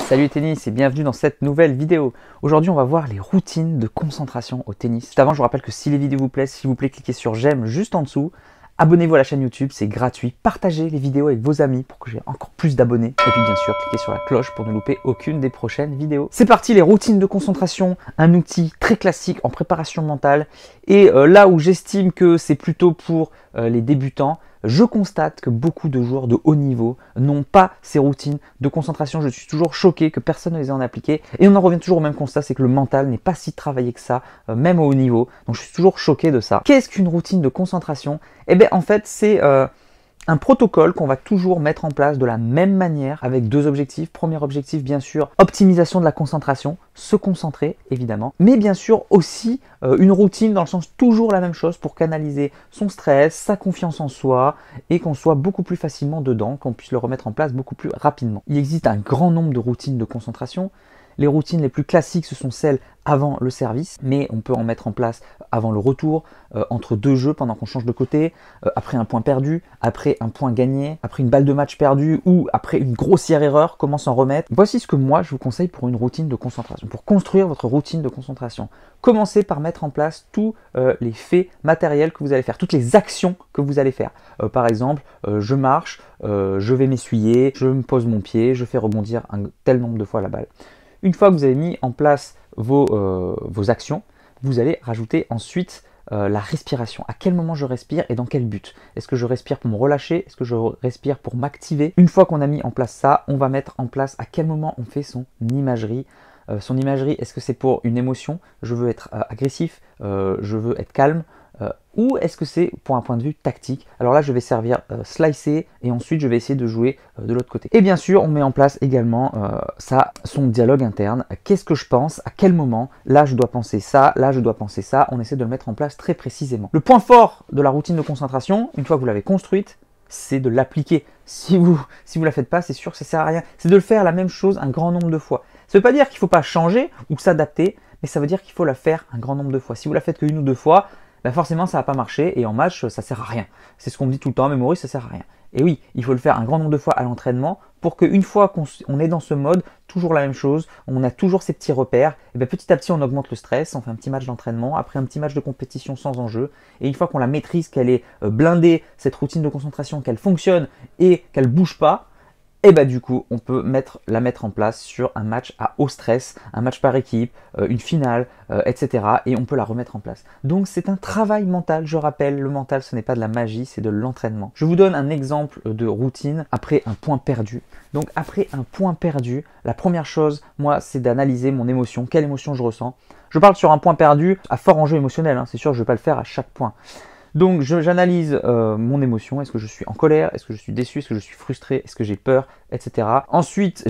Salut tennis et bienvenue dans cette nouvelle vidéo. Aujourd'hui on va voir les routines de concentration au tennis. Juste avant je vous rappelle que si les vidéos vous plaisent, s'il vous plaît cliquez sur j'aime juste en dessous. Abonnez-vous à la chaîne YouTube, c'est gratuit. Partagez les vidéos avec vos amis pour que j'ai encore plus d'abonnés. Et puis bien sûr, cliquez sur la cloche pour ne louper aucune des prochaines vidéos. C'est parti, les routines de concentration, un outil très classique en préparation mentale. Et là où j'estime que c'est plutôt pour les débutants, je constate que beaucoup de joueurs de haut niveau n'ont pas ces routines de concentration. Je suis toujours choqué que personne ne les ait en appliqué. Et on en revient toujours au même constat, c'est que le mental n'est pas si travaillé que ça, même au haut niveau. Donc je suis toujours choqué de ça. Qu'est-ce qu'une routine de concentration? Eh bien en fait c'est un protocole qu'on va toujours mettre en place de la même manière avec deux objectifs. Premier objectif, bien sûr, optimisation de la concentration, se concentrer évidemment, mais bien sûr aussi une routine dans le sens toujours la même chose pour canaliser son stress, sa confiance en soi et qu'on soit beaucoup plus facilement dedans, qu'on puisse le remettre en place beaucoup plus rapidement. Il existe un grand nombre de routines de concentration. Les routines les plus classiques, ce sont celles avant le service, mais on peut en mettre en place avant le retour, entre deux jeux pendant qu'on change de côté, après un point perdu, après un point gagné, après une balle de match perdue ou après une grossière erreur, comment s'en remettre. Voici ce que moi je vous conseille pour une routine de concentration, pour construire votre routine de concentration. Commencez par mettre en place tous les faits matériels que vous allez faire, toutes les actions que vous allez faire. Par exemple, je marche, je vais m'essuyer, je me pose mon pied, je fais rebondir un tel nombre de fois la balle. Une fois que vous avez mis en place vos actions, vous allez rajouter ensuite la respiration. À quel moment je respire et dans quel but? Est-ce que je respire pour me relâcher? Est-ce que je respire pour m'activer? Une fois qu'on a mis en place ça, on va mettre en place à quel moment on fait son imagerie. Son imagerie, est-ce que c'est pour une émotion? Je veux être agressif, je veux être calme. Ou est-ce que c'est pour un point de vue tactique? Alors là, je vais servir slicer et ensuite je vais essayer de jouer de l'autre côté. Et bien sûr, on met en place également son dialogue interne. Qu'est-ce que je pense? À quel moment? Là, je dois penser ça. Là, je dois penser ça. On essaie de le mettre en place très précisément. Le point fort de la routine de concentration, une fois que vous l'avez construite, c'est de l'appliquer. Si vous la faites pas, c'est sûr que ça sert à rien. C'est de le faire la même chose un grand nombre de fois. Ça ne veut pas dire qu'il ne faut pas changer ou s'adapter, mais ça veut dire qu'il faut la faire un grand nombre de fois. Si vous la faites qu'une ou deux fois, ben forcément ça va pas marcher et en match ça sert à rien. C'est ce qu'on me dit tout le temps, mémorise ça sert à rien. Et oui, il faut le faire un grand nombre de fois à l'entraînement pour qu'une fois qu'on est dans ce mode, toujours la même chose, on a toujours ces petits repères, et ben petit à petit on augmente le stress, on fait un petit match d'entraînement, après un petit match de compétition sans enjeu, et une fois qu'on la maîtrise, qu'elle est blindée, cette routine de concentration, qu'elle fonctionne et qu'elle bouge pas, et bah du coup, on peut la mettre en place sur un match à haut stress, un match par équipe, une finale, etc. Et on peut la remettre en place. Donc c'est un travail mental, je rappelle, le mental ce n'est pas de la magie, c'est de l'entraînement. Je vous donne un exemple de routine après un point perdu. Donc après un point perdu, la première chose, moi, c'est d'analyser mon émotion, quelle émotion je ressens. Je parle sur un point perdu à fort enjeu émotionnel, hein. C'est sûr, je ne vais pas le faire à chaque point. Donc j'analyse mon émotion, est-ce que je suis en colère, est-ce que je suis déçu, est-ce que je suis frustré, est-ce que j'ai peur, etc. Ensuite,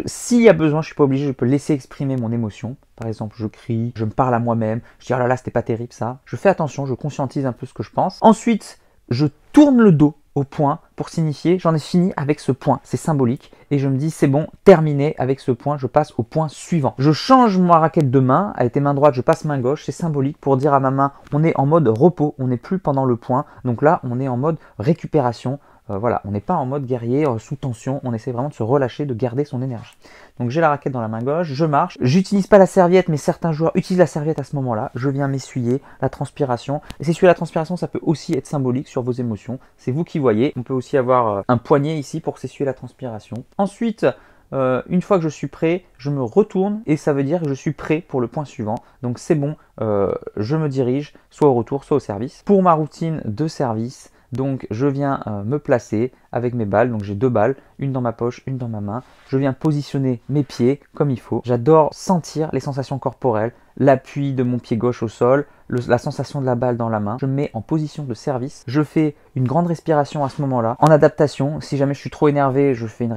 s'il y a besoin, je ne suis pas obligé, je peux laisser exprimer mon émotion. Par exemple, je crie, je me parle à moi-même, je dis « oh là là, c'était pas terrible ça ». Je fais attention, je conscientise un peu ce que je pense. Ensuite, je tourne le dos au point pour signifier j'en ai fini avec ce point, c'est symbolique, et je me dis c'est bon, terminé avec ce point, je passe au point suivant. Je change ma raquette de main, elle était main droite, je passe main gauche, c'est symbolique pour dire à ma main on est en mode repos, on n'est plus pendant le point, donc là on est en mode récupération. Voilà, on n'est pas en mode guerrier, sous tension, on essaie vraiment de se relâcher, de garder son énergie. Donc j'ai la raquette dans la main gauche, je marche, j'utilise pas la serviette, mais certains joueurs utilisent la serviette à ce moment-là, je viens m'essuyer, la transpiration. Et s'essuyer la transpiration, ça peut aussi être symbolique sur vos émotions, c'est vous qui voyez. On peut aussi avoir un poignet ici pour s'essuyer la transpiration. Ensuite, une fois que je suis prêt, je me retourne et ça veut dire que je suis prêt pour le point suivant. Donc c'est bon, je me dirige soit au retour, soit au service. Pour ma routine de service, donc je viens me placer avec mes balles, donc j'ai deux balles, une dans ma poche, une dans ma main. Je viens positionner mes pieds comme il faut. J'adore sentir les sensations corporelles, l'appui de mon pied gauche au sol, la sensation de la balle dans la main. Je me mets en position de service. Je fais une grande respiration à ce moment-là. En adaptation, si jamais je suis trop énervé, je fais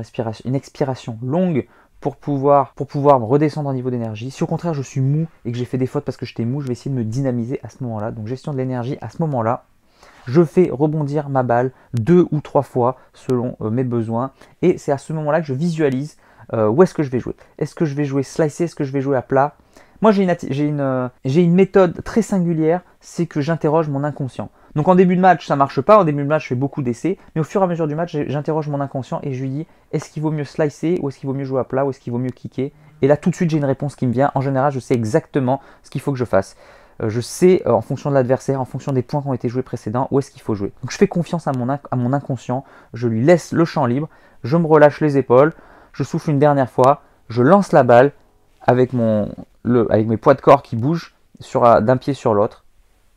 une expiration longue pour pouvoir me redescendre en niveau d'énergie. Si au contraire je suis mou et que j'ai fait des fautes parce que j'étais mou, je vais essayer de me dynamiser à ce moment-là. Donc gestion de l'énergie à ce moment-là. Je fais rebondir ma balle 2 ou 3 fois selon mes besoins. Et c'est à ce moment-là que je visualise où est-ce que je vais jouer. Est-ce que je vais jouer slicé? Est-ce que je vais jouer à plat? Moi, j'ai une méthode très singulière, c'est que j'interroge mon inconscient. Donc en début de match, ça marche pas. En début de match, je fais beaucoup d'essais. Mais au fur et à mesure du match, j'interroge mon inconscient et je lui dis, est-ce qu'il vaut mieux slicer ou est-ce qu'il vaut mieux jouer à plat ou est-ce qu'il vaut mieux kicker? Et là, tout de suite, j'ai une réponse qui me vient. En général, je sais exactement ce qu'il faut que je fasse. Je sais, en fonction de l'adversaire, en fonction des points qui ont été joués précédents, où est-ce qu'il faut jouer. Donc je fais confiance à mon inconscient. Je lui laisse le champ libre. Je me relâche les épaules. Je souffle une dernière fois. Je lance la balle avec mes poids de corps qui bougent d'un pied sur l'autre.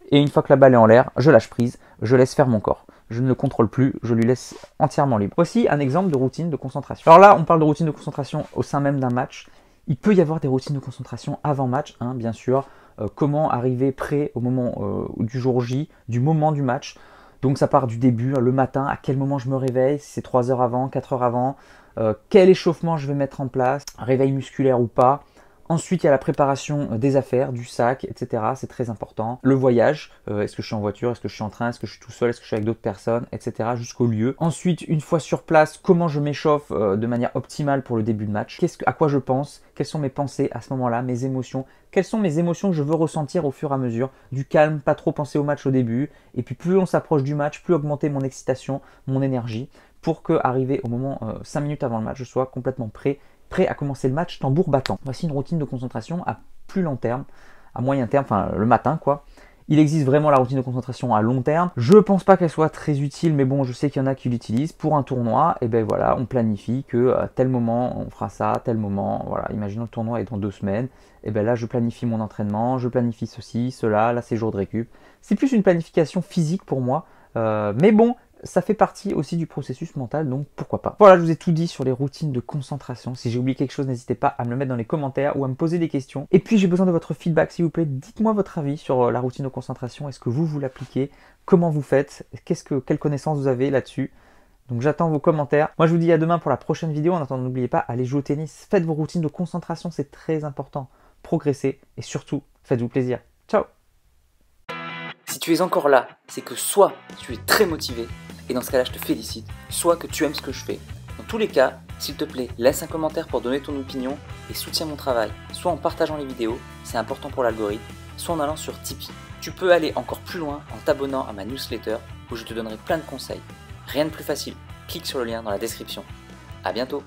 Et une fois que la balle est en l'air, je lâche prise, je laisse faire mon corps. Je ne le contrôle plus, je lui laisse entièrement libre. Voici un exemple de routine de concentration. Alors là, on parle de routine de concentration au sein même d'un match. Il peut y avoir des routines de concentration avant match, hein, bien sûr. Comment arriver prêt au moment du jour J, du moment du match. Donc ça part du début, le matin, à quel moment je me réveille, si c'est 3 heures avant, 4 heures avant, quel échauffement je vais mettre en place, réveil musculaire ou pas. Ensuite, il y a la préparation des affaires, du sac, etc. C'est très important. Le voyage, est-ce que je suis en voiture, est-ce que je suis en train, est-ce que je suis tout seul, est-ce que je suis avec d'autres personnes, etc. jusqu'au lieu. Ensuite, une fois sur place, comment je m'échauffe de manière optimale pour le début de match. À quoi je pense, quelles sont mes pensées à ce moment-là, mes émotions. Quelles sont mes émotions que je veux ressentir au fur et à mesure. Du calme, pas trop penser au match au début. Et puis plus on s'approche du match, plus augmenter mon excitation, mon énergie. Pour qu'arriver au moment 5 minutes avant le match, je sois complètement prêt à commencer le match tambour battant. Voici une routine de concentration à plus long terme, à moyen terme, enfin le matin quoi. Il existe vraiment la routine de concentration à long terme. Je pense pas qu'elle soit très utile, mais bon, je sais qu'il y en a qui l'utilisent. Pour un tournoi, et ben voilà, on planifie que à tel moment on fera ça, à tel moment, voilà, imaginons le tournoi est dans 2 semaines, et ben là je planifie mon entraînement, je planifie ceci, cela, là c'est jour de récup. C'est plus une planification physique pour moi, mais bon, ça fait partie aussi du processus mental, donc pourquoi pas. Voilà, je vous ai tout dit sur les routines de concentration. Si j'ai oublié quelque chose, n'hésitez pas à me le mettre dans les commentaires ou à me poser des questions. Et puis j'ai besoin de votre feedback, s'il vous plaît. Dites-moi votre avis sur la routine de concentration. Est-ce que vous l'appliquez? Comment vous faites? Quelles connaissances vous avez là-dessus? Donc j'attends vos commentaires. Moi je vous dis à demain pour la prochaine vidéo. En attendant, n'oubliez pas, allez jouer au tennis. Faites vos routines de concentration, c'est très important. Progressez et surtout, faites-vous plaisir. Ciao! Si tu es encore là, c'est que soit tu es très motivé, et dans ce cas-là, je te félicite, soit que tu aimes ce que je fais. Dans tous les cas, s'il te plaît, laisse un commentaire pour donner ton opinion et soutiens mon travail, soit en partageant les vidéos, c'est important pour l'algorithme, soit en allant sur Tipeee. Tu peux aller encore plus loin en t'abonnant à ma newsletter où je te donnerai plein de conseils. Rien de plus facile, clique sur le lien dans la description. À bientôt!